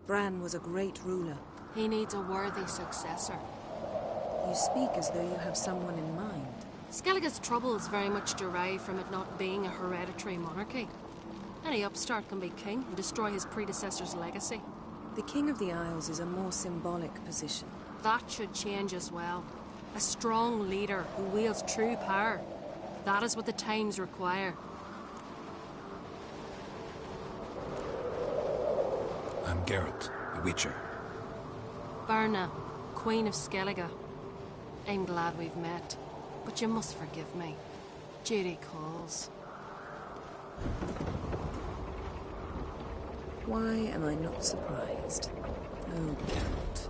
Bran was a great ruler. He needs a worthy successor. You speak as though you have someone in mind. Skellige's troubles very much derive from it not being a hereditary monarchy. Any upstart can be king and destroy his predecessor's legacy. The King of the Isles is a more symbolic position. That should change as well. A strong leader who wields true power. That is what the times require. I'm Geralt, the Witcher. Birna, Queen of Skellige. I'm glad we've met, but you must forgive me. Duty calls. Why am I not surprised? Oh, Geralt.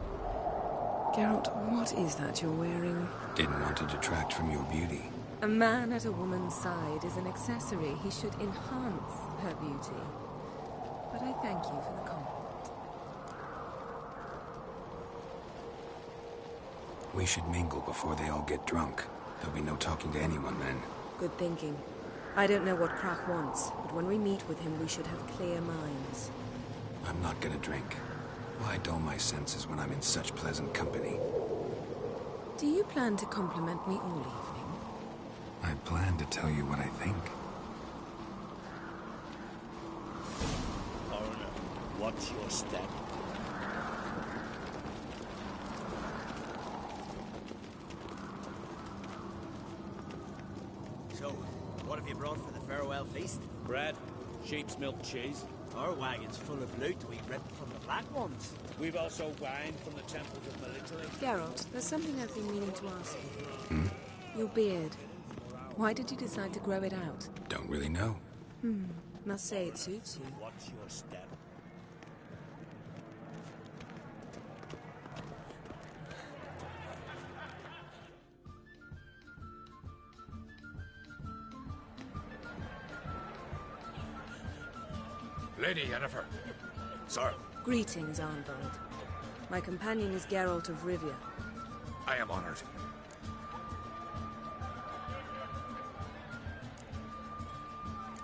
Geralt, what is that you're wearing? Didn't want to detract from your beauty. A man at a woman's side is an accessory. He should enhance her beauty. But I thank you for the compliment. We should mingle before they all get drunk. There'll be no talking to anyone then. Good thinking. I don't know what Crach wants, but when we meet with him, we should have clear minds. I'm not gonna drink. Why dull my senses when I'm in such pleasant company? Do you plan to compliment me all evening? I plan to tell you what I think. Coroner, what's your step? So, what have you brought for the farewell feast? Bread, sheep's milk cheese. Our wagon's full of loot we ripped from the Black Ones. We've also wine from the temples of Melitele. Geralt, there's something I've been meaning to ask you. Your beard. Why did you decide to grow it out? Don't really know. Must say it suits you. What's your step? Lady Yennefer. Sir. Greetings, Arnvald. My companion is Geralt of Rivia. I am honored.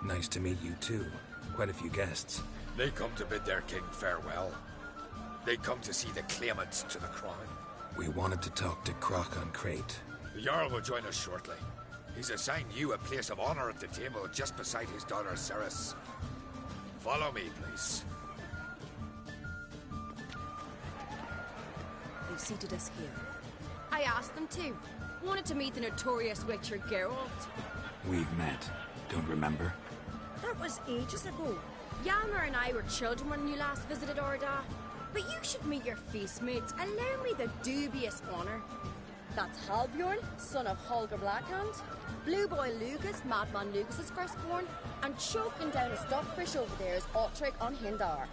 Nice to meet you too. Quite a few guests. They come to bid their king farewell. They come to see the claimants to the crown. We wanted to talk to Crach on Crate. The Jarl will join us shortly. He's assigned you a place of honor at the table just beside his daughter Cerys. Follow me, please. They've seated us here. I asked them to. Wanted to meet the notorious Witcher Geralt. We've met. Don't remember? That was ages ago. Hjalmar and I were children when you last visited Orda. But you should meet your feast mates. Allow me the dubious honor. That's Halbjorn, son of Holger Blackhand. Blue Boy Lucas, Madman Lucas's firstborn. And choking down a stockfish over there is Otrek on Hindar.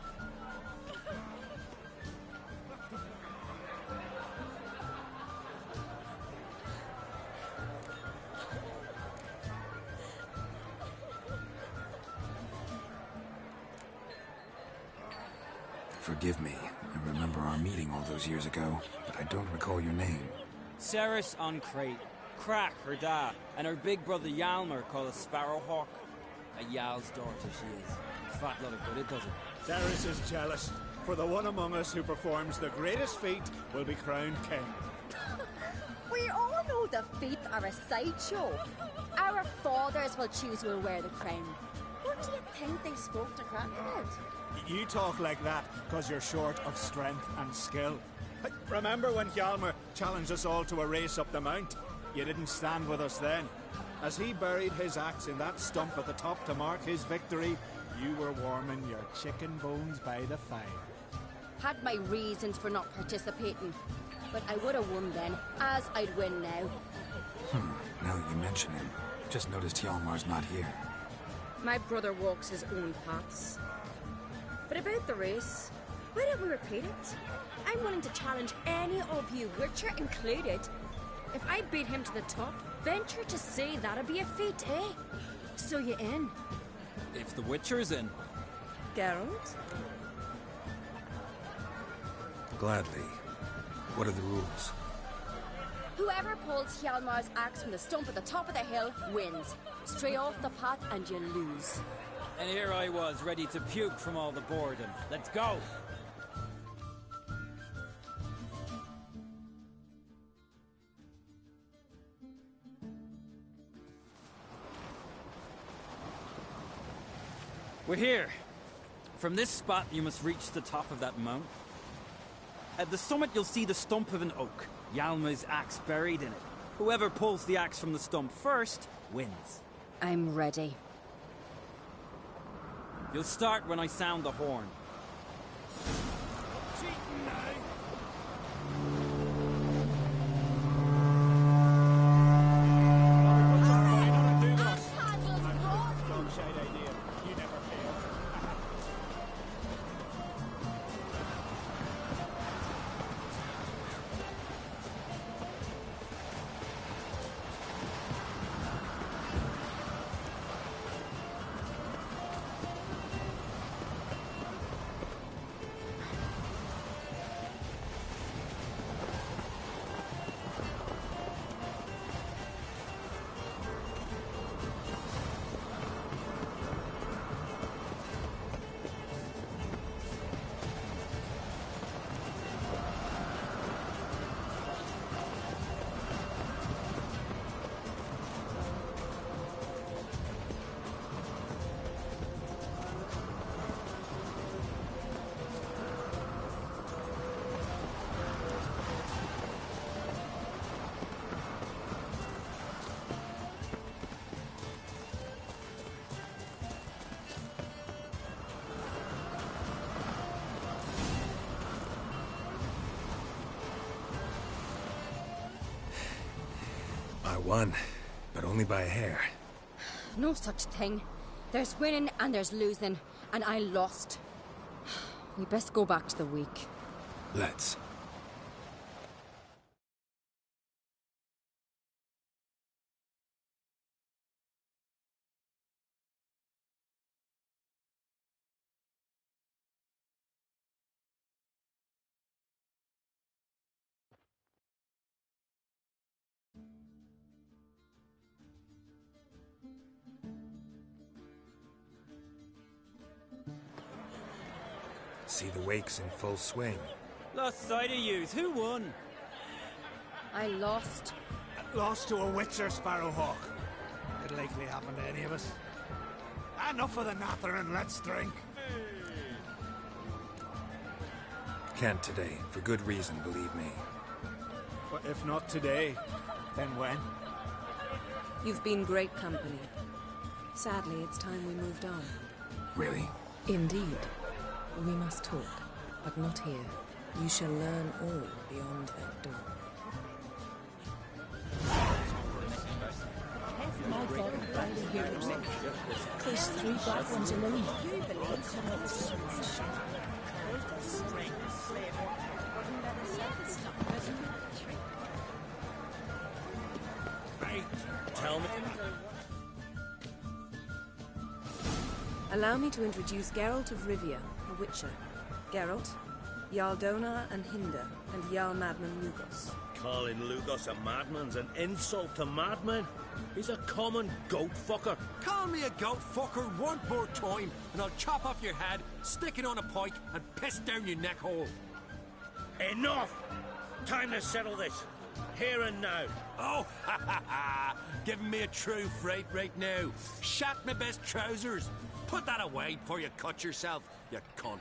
Forgive me. I remember our meeting all those years ago, but I don't recall your name. Cerys on Crate, Crach her da, and her big brother Hjalmar called a Sparrowhawk. A Jarl's daughter she is. Fat lot of good it does her. Cerys is jealous, for the one among us who performs the greatest feat will be crowned king. We all know the feats are a sideshow. Our fathers will choose who will wear the crown. What do you think they spoke to Crach about? You talk like that because you're short of strength and skill. Remember when Hjalmar challenged us all to a race up the mount? You didn't stand with us then. As he buried his axe in that stump at the top to mark his victory, you were warming your chicken bones by the fire. Had my reasons for not participating, but I would have won then, as I'd win now. Now that you mention him, just noticed Hjalmar's not here. My brother walks his own paths. But about the race, why don't we repeat it? I'm willing to challenge any of you, Witcher included. If I beat him to the top, venture to say that'd be a feat, eh? So you in? If the Witcher's in. Geralt? Gladly. What are the rules? Whoever pulls Hjalmar's axe from the stump at the top of the hill wins. Stray off the path and you lose. And here I was, ready to puke from all the boredom. Let's go! We're here. From this spot, you must reach the top of that mount. At the summit, you'll see the stump of an oak. Yalma's axe buried in it. Whoever pulls the axe from the stump first, wins. I'm ready. You'll start when I sound the horn. I won, but only by a hair. No such thing. There's winning and there's losing, and I lost. We best go back to the week. Let's. See the wakes in full swing. Lost sight of yous. Who won? I lost. Lost to a witcher, Sparrowhawk. Could likely happen to any of us. Enough of the natter and let's drink. Can't today, for good reason, believe me. But if not today, then when? You've been great company. Sadly, it's time we moved on. Really? Indeed. We must talk, but not here. You shall learn all beyond that door. My God, Riley heroes. There's 3 black ones alone. Tell me. Allow me to introduce Geralt of Rivia, a witcher. Geralt, Jarl Donar and Hinder, and Jarl Madman Lugos. Calling Lugos a madman's an insult to madmen. He's a common goat fucker. Call me a goat fucker one more time, and I'll chop off your head, stick it on a pike, and piss down your neck hole. Enough! Time to settle this. Here and now. Oh, ha ha ha! Giving me a true fright right now. Shat my best trousers. Put that away before you cut yourself, you cunt.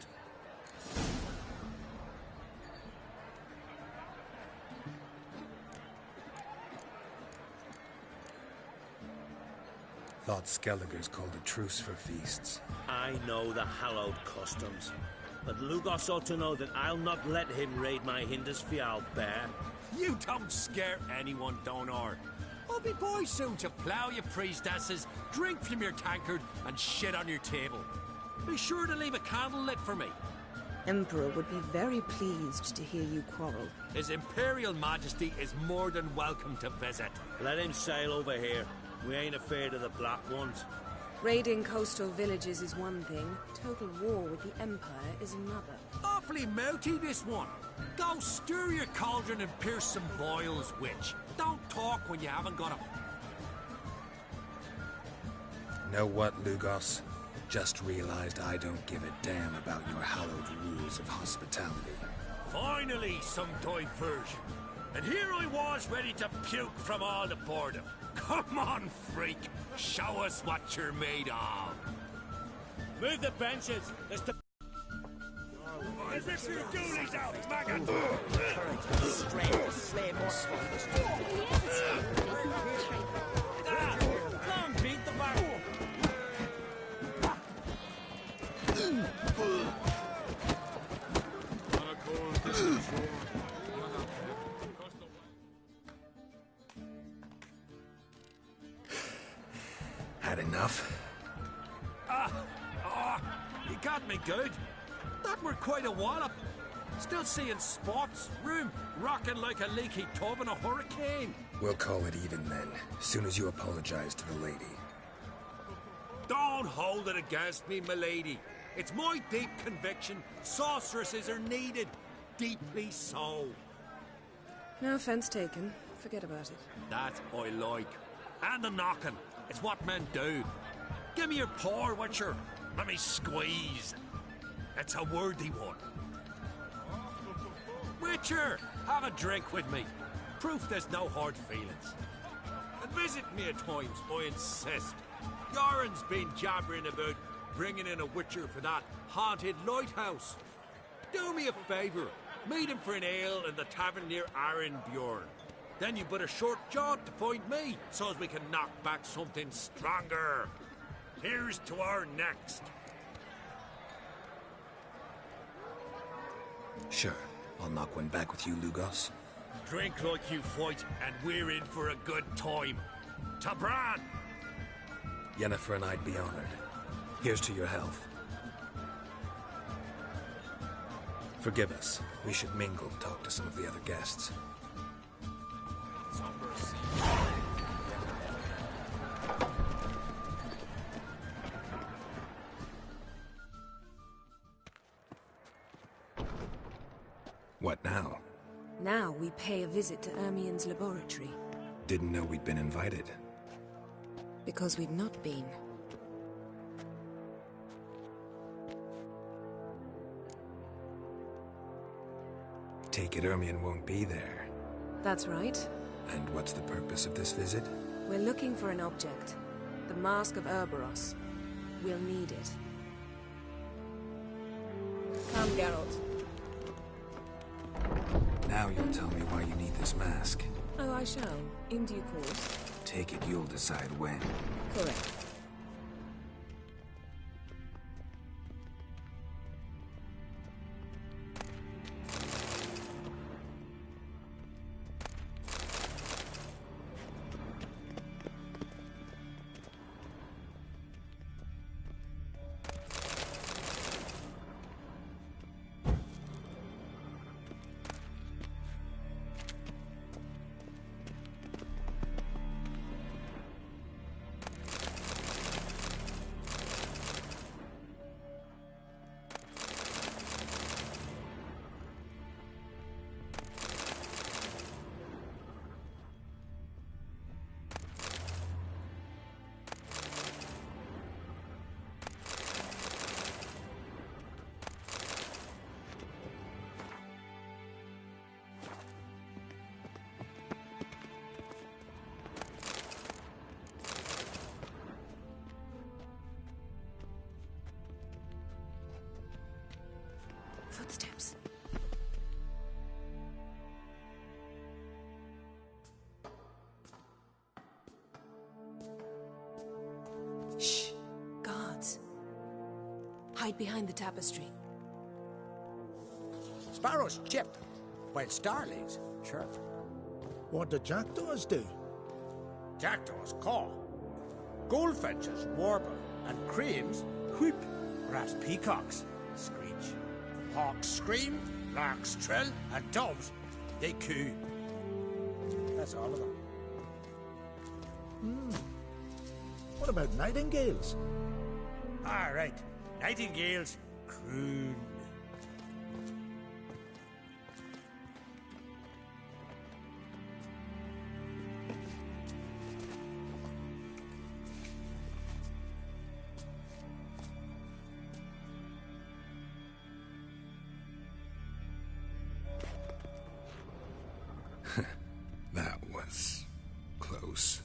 Thought Skelliger's called a truce for feasts. I know the hallowed customs. But Lugos ought to know that I'll not let him raid my Hindisfial bear. You don't scare anyone, Donar. I'll be boy soon to plough your priestesses, drink from your tankard, and shit on your table. Be sure to leave a candle lit for me. Emperor would be very pleased to hear you quarrel. His Imperial Majesty is more than welcome to visit. Let him sail over here. We ain't afraid of the Black Ones. Raiding coastal villages is one thing. Total war with the Empire is another. Awfully mouty, this one. Go stir your cauldron and pierce some boils, witch. Don't talk when you haven't got 'em. Know what, Lugos? Just realized I don't give a damn about your hallowed rules of hospitality. Finally, some diversion. And here I was ready to puke from all the boredom. Come on, freak. Show us what you're made of. Move the benches. There's the... Is this your ghoulies out, maggot? Straight, slave horse. Come, beat the back. Had enough? You got me good. That were quite a wallop. Still seeing spots, room rocking like a leaky tub in a hurricane. We'll call it even then, as soon as you apologize to the lady. Don't hold it against me, milady. It's my deep conviction sorceresses are needed. Deeply so. No offense taken. Forget about it. That I like. And the knocking. It's what men do. Give me your paw, Witcher. Let me squeeze. It's a worthy one. Witcher, have a drink with me. Proof there's no hard feelings. And visit me at times, I insist. Yoren's been jabbering about bringing in a Witcher for that haunted lighthouse. Do me a favour. Meet him for an ale in the tavern near Arenbjorn. Then you but a short jaunt to find me, so as we can knock back something stronger. Here's to our next. Sure, I'll knock one back with you, Lugos. Drink like you fight, and we're in for a good time. To Bran! Yennefer and I'd be honored. Here's to your health. Forgive us. We should mingle, talk to some of the other guests. What now? Now we pay a visit to Ermien's laboratory. Didn't know we'd been invited. Because we've not been. Take it Ermien won't be there. That's right. And what's the purpose of this visit? We're looking for an object. The Mask of Ouroboros. We'll need it. Come, Geralt. Now you'll tell me why you need this mask. Oh, I shall. In due course. Take it you'll decide when. Correct. Footsteps. Shh. Guards. Hide behind the tapestry. Sparrows chip, while starlings chirp. What do jackdaws do? Jackdaws caw. Goldfinches warble, and cranes whoop, whereas peacocks screech. Hawks scream, larks trill, and doves, they coo. That's all of them. What about nightingales? All right, nightingales croon. That was close.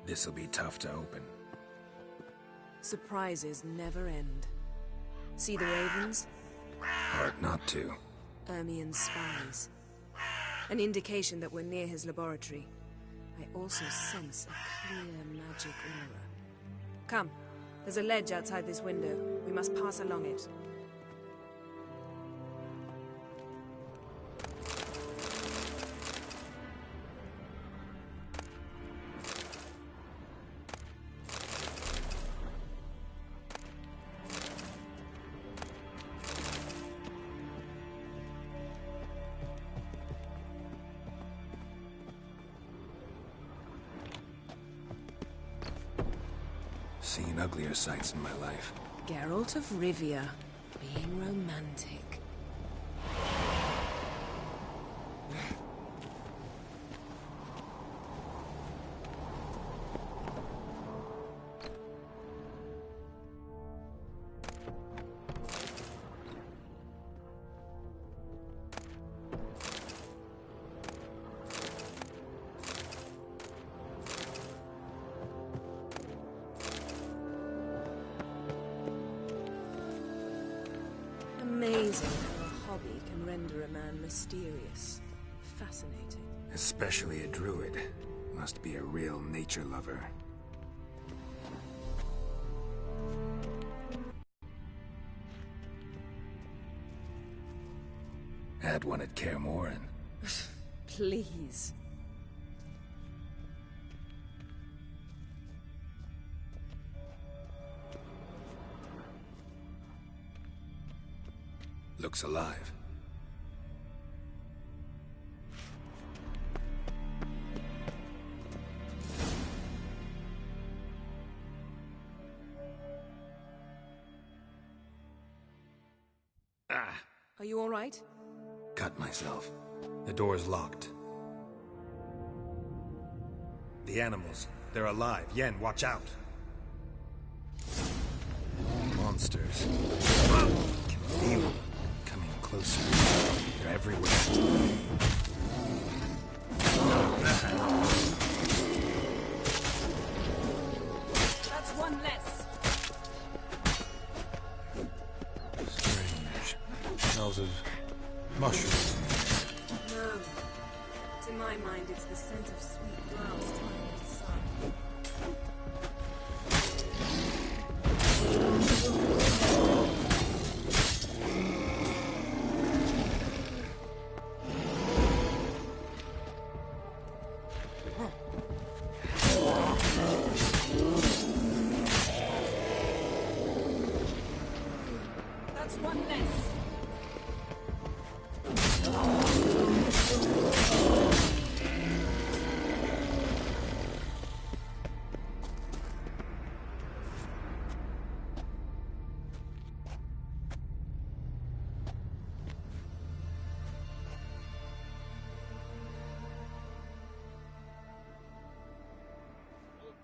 This'll be tough to open. Surprises never end. See the ravens? Hard not to. Ermien's spies. An indication that we're near his laboratory. I also sense a clear magic aura. Come, there's a ledge outside this window. We must pass along it. Seen uglier sights in my life. Geralt of Rivia, being romantic. Amazing how a hobby can render a man mysterious. Fascinating. Especially a druid. Must be a real nature lover. Had one at Kaer Morhen. Please. Looks alive. Are you all right? Cut myself. The door's locked. The animals, they're alive. Yen, watch out. Monsters. I can feel them coming closer. They're everywhere. That's one less. Strange. Smells of mushrooms. No. To my mind, it's the scent of sweet grass drying in the sun. That's one less.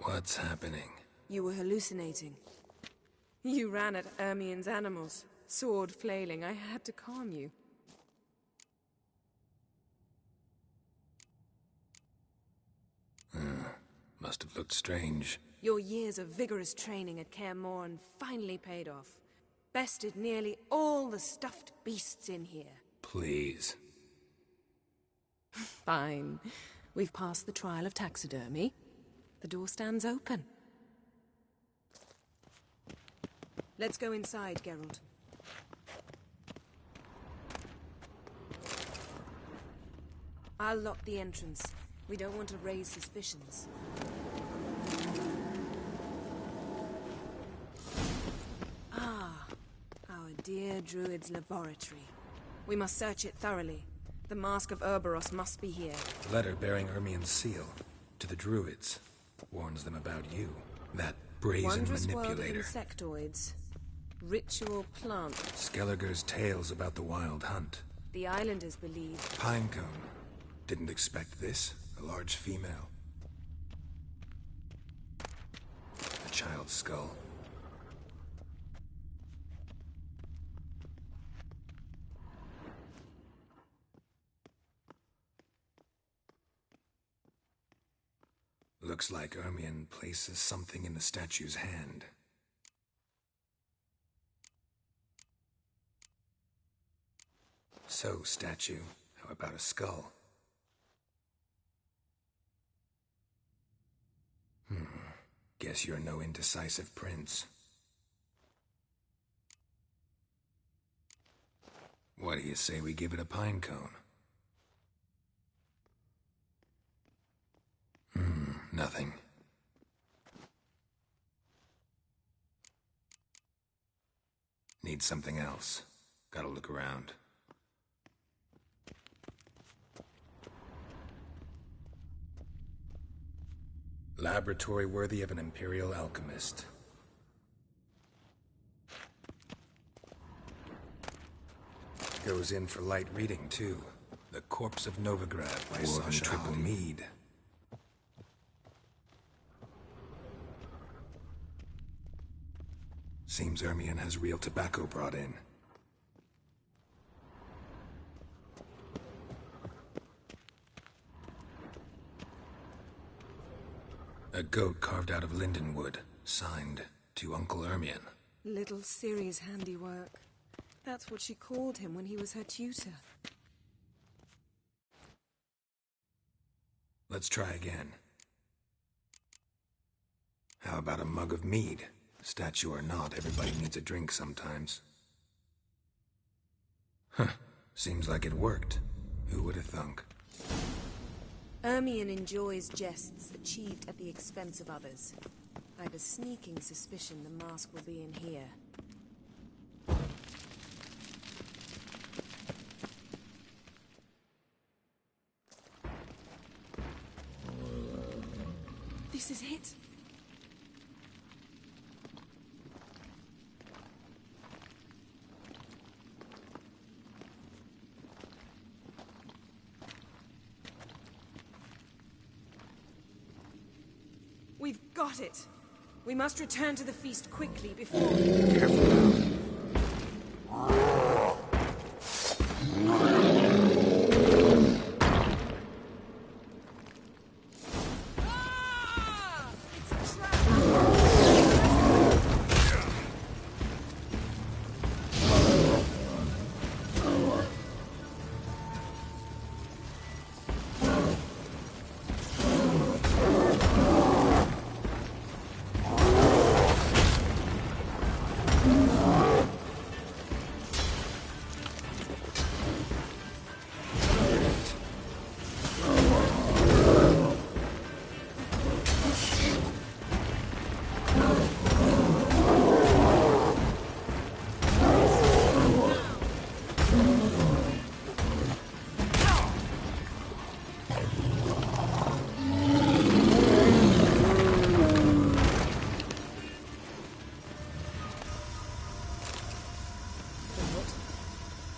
What's happening? You were hallucinating. You ran at Ermien's animals, sword flailing. I had to calm you. Must have looked strange. Your years of vigorous training at Kaer Morhen finally paid off. Bested nearly all the stuffed beasts in here. Please. Fine. We've passed the trial of taxidermy. The door stands open. Let's go inside, Geralt. I'll lock the entrance. We don't want to raise suspicions. Ah, our dear Druid's laboratory. We must search it thoroughly. The Mask of Urboros must be here. Letter bearing Ermien's seal. To the Druids. Warns them about you. That brazen Wondrous manipulator. world of insectoids. Ritual plant. Skelliger's tales about the wild hunt. The islanders believe. Pinecone. Didn't expect this. A large female. A child's skull. Looks like Ermion places something in the statue's hand. So, statue, how about a skull? Guess you're no indecisive prince. What do you say we give it a pine cone? Nothing. Need something else. Gotta look around. Laboratory worthy of an Imperial alchemist. Goes in for light reading, too. The Corpse of Novigrad by Sasha Triple Mead. Seems Ermion has real tobacco brought in. A goat carved out of lindenwood, signed to Uncle Ermion. Little Ciri's handiwork. That's what she called him when he was her tutor. Let's try again. How about a mug of mead? Statue or not, everybody needs a drink sometimes. Seems like it worked. Who would have thunk? Ermion enjoys jests achieved at the expense of others. I've a sneaking suspicion the mask will be in here. This is it. We've got it. We must return to the feast quickly before... Careful now.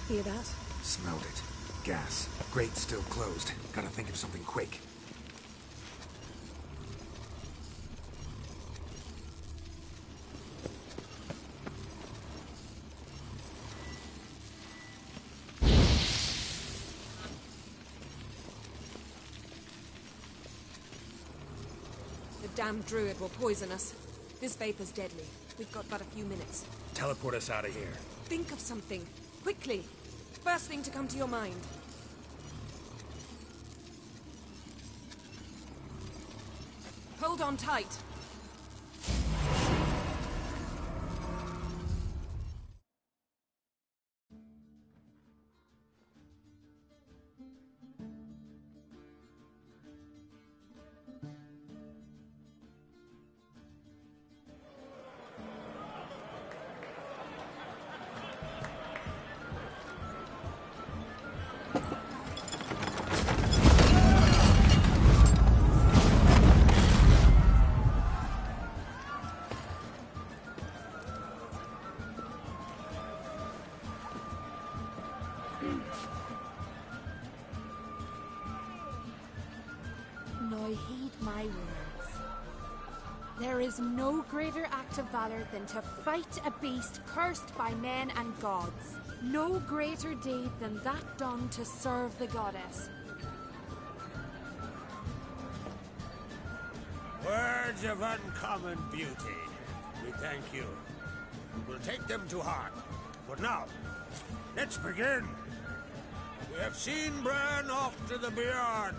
Hear that? Smelled it. Gas. Grate still closed. Gotta think of something quick. The damned druid will poison us. This vapor's deadly. We've got but a few minutes. Teleport us out of here. Think of something. Quickly. First thing to come to your mind. Hold on tight. Now heed my words. There is no greater act of valor than to fight a beast cursed by men and gods. No greater deed than that done to serve the goddess. Words of uncommon beauty. We thank you. We'll take them to heart. But now, let's begin. We have seen Bran off to the Beyond,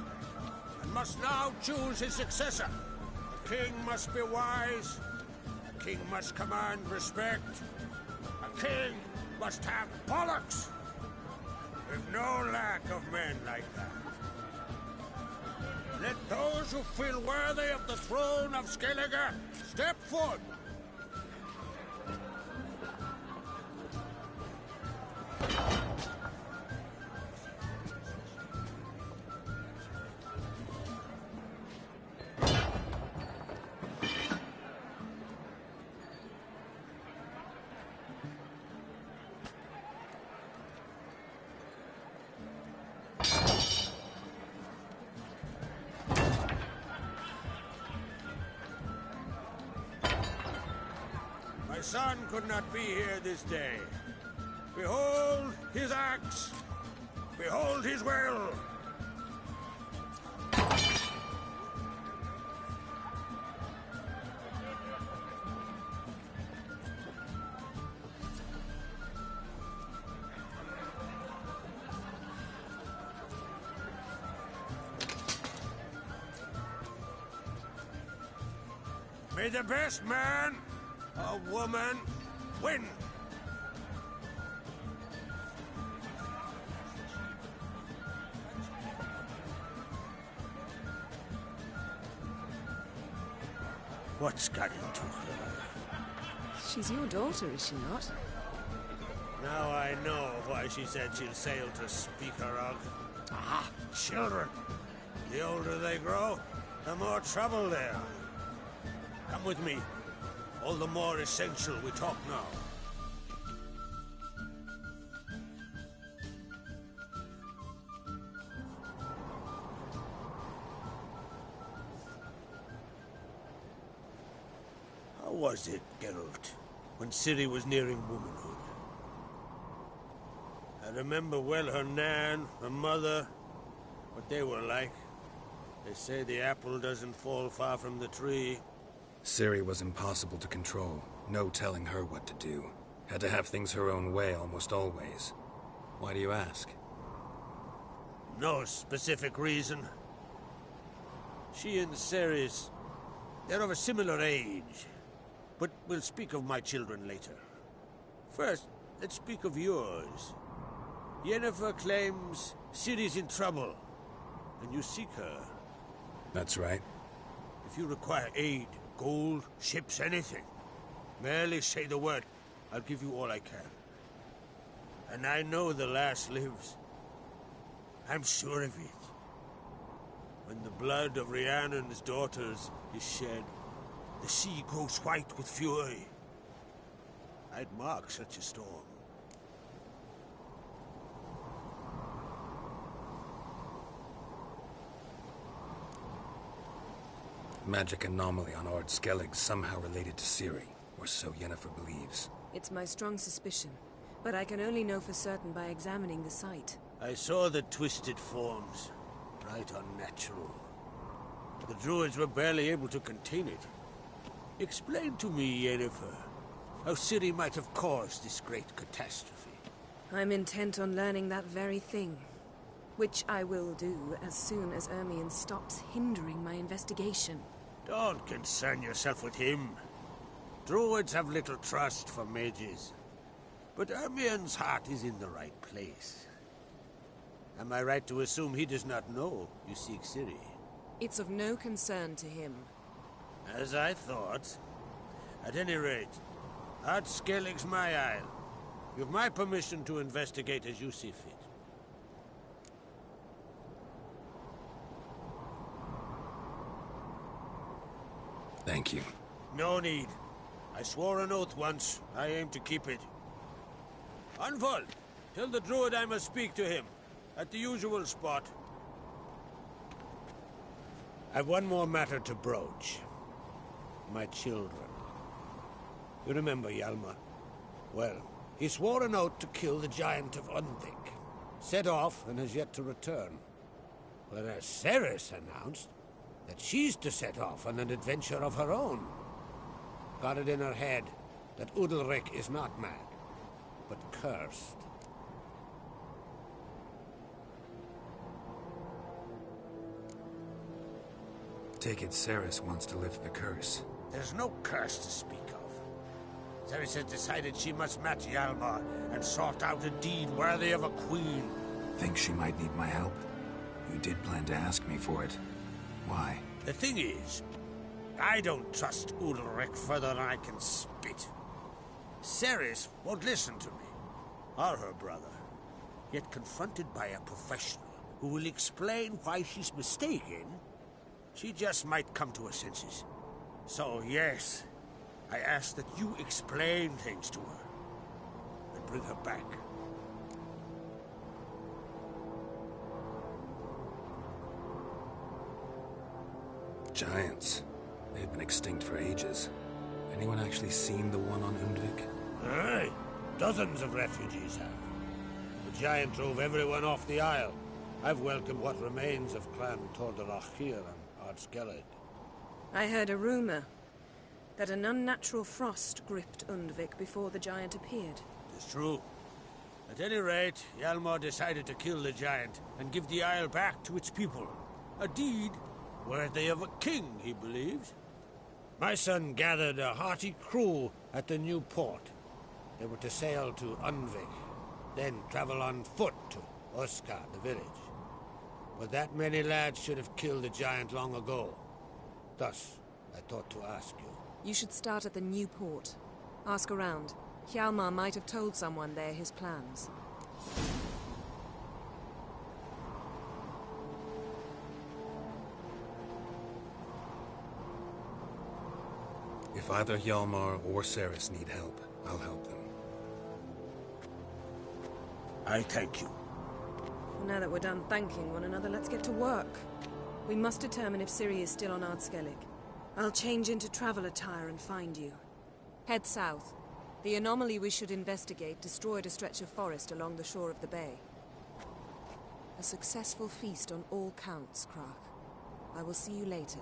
and must now choose his successor. A king must be wise. A king must command respect. A king must have bollocks. We've no lack of men like that. Let those who feel worthy of the throne of Skellige step forward. My son could not be here this day. Behold his axe. Behold his will. May the best man or woman win. What's got into her? She's your daughter, is she not? Now I know why she said she'll sail to speak her of. Ah, children. The older they grow, the more trouble they are. Come with me. All the more essential we talk now. How was it, Geralt, when Ciri was nearing womanhood? I remember well her nan, her mother, what they were like. They say the apple doesn't fall far from the tree. Ciri was impossible to control. No telling her what to do. Had to have things her own way almost always. Why do you ask? No specific reason. She and Ceres, they're of a similar age. But we'll speak of my children later. First, let's speak of yours. Yennefer claims Ciri's in trouble, and you seek her. That's right. If you require aid, gold, ships, anything, merely say the word. I'll give you all I can. And I know the lass lives. I'm sure of it. When the blood of Rhiannon's daughters is shed, the sea grows white with fury. I'd mark such a storm. Magic anomaly on Ord Skellig somehow related to Ciri, or so Yennefer believes. It's my strong suspicion, but I can only know for certain by examining the site. I saw the twisted forms. Right unnatural. The druids were barely able to contain it. Explain to me, Yennefer, how Ciri might have caused this great catastrophe. I'm intent on learning that very thing. Which I will do as soon as Ermion stops hindering my investigation. Don't concern yourself with him. Druids have little trust for mages. But Ermion's heart is in the right place. Am I right to assume he does not know you seek Ciri? It's of no concern to him. As I thought. At any rate, Ard Skellig's my isle. You've my permission to investigate as you see fit. Thank you. No need. I swore an oath once. I aim to keep it. Unfold. Tell the druid I must speak to him. At the usual spot. I've one more matter to broach. My children. You remember Hjalmar? Well, he swore an oath to kill the Giant of Undvik. Set off and has yet to return. Whereas Ceres announced that she's to set off on an adventure of her own. Got it in her head that Udalric is not mad, but cursed. Take it Cerys wants to lift the curse. There's no curse to speak of. Cerys has decided she must match Hjalmar and sort out a deed worthy of a queen. Think she might need my help? You did plan to ask me for it. Why? The thing is, I don't trust Udalric further than I can spit. Cerys won't listen to me, or her brother. Yet confronted by a professional who will explain why she's mistaken, she just might come to her senses. So yes, I ask that you explain things to her and bring her back. Giants. They've been extinct for ages. Anyone actually seen the one on Undvik? Aye, dozens of refugees have. The giant drove everyone off the Isle. I've welcomed what remains of Clan Tordarachir and Ardskellig. I heard a rumor that an unnatural frost gripped Undvik before the giant appeared. It's true. At any rate, Hjalmar decided to kill the giant and give the Isle back to its people. A deed worthy of a king, he believes. My son gathered a hearty crew at the new port. They were to sail to Undvik, then travel on foot to Oskar, the village. But that many lads should have killed the giant long ago. Thus, I thought to ask you. You should start at the new port. Ask around. Hjalmar might have told someone there his plans. If either Hjalmar or Cerys need help, I'll help them. I thank you. Well, now that we're done thanking one another, let's get to work. We must determine if Ciri is still on Ardskellig. I'll change into travel attire and find you. Head south. The anomaly we should investigate destroyed a stretch of forest along the shore of the bay. A successful feast on all counts, Krak. I will see you later.